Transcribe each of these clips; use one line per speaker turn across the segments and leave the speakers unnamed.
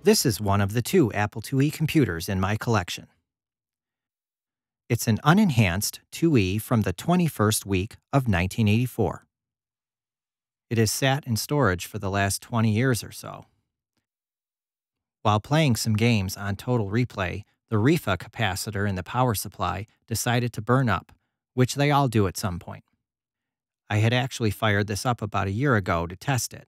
This is one of the two Apple IIe computers in my collection. It's an unenhanced IIe from the 21st week of 1984. It has sat in storage for the last 20 years or so. While playing some games on Total Replay, the REFA capacitor in the power supply decided to burn up, which they all do at some point. I had actually fired this up about a year ago to test it.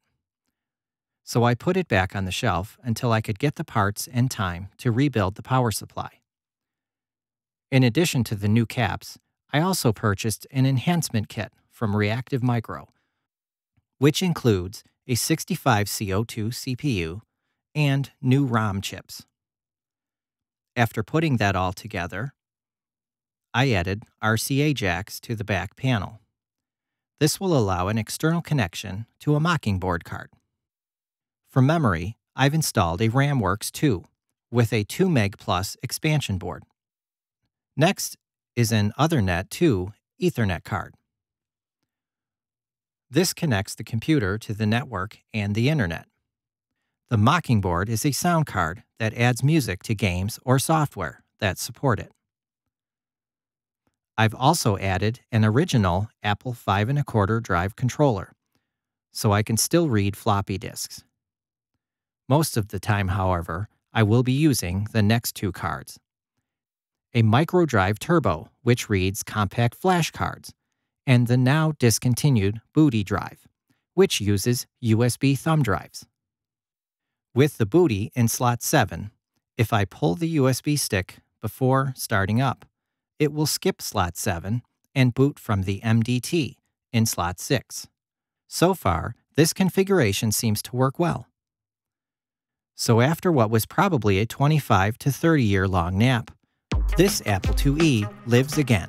So I put it back on the shelf until I could get the parts and time to rebuild the power supply. In addition to the new caps, I also purchased an enhancement kit from Reactive Micro, which includes a 65CO2 CPU and new ROM chips. After putting that all together, I added RCA jacks to the back panel. This will allow an external connection to a Mockingboard card. For memory, I've installed a RamWorks 2 with a 2 Meg Plus expansion board. Next is an Ethernet 2 Ethernet card. This connects the computer to the network and the internet. The Mockingboard is a sound card that adds music to games or software that support it. I've also added an original Apple 5 1/4 drive controller, so I can still read floppy disks. Most of the time, however, I will be using the next two cards. A MicroDrive Turbo, which reads compact flash cards, and the now discontinued Booty drive, which uses USB thumb drives. With the Booty in slot 7, if I pull the USB stick before starting up, it will skip slot 7 and boot from the MDT in slot 6. So far, this configuration seems to work well. So after what was probably a 25 to 30 year long nap, this Apple IIe lives again.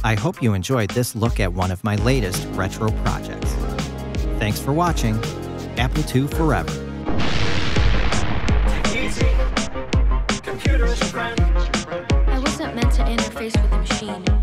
I hope you enjoyed this look at one of my latest retro projects. Thanks for watching. Apple II Forever.
Easy. Computer is a friend.
I wasn't meant to interface with a machine.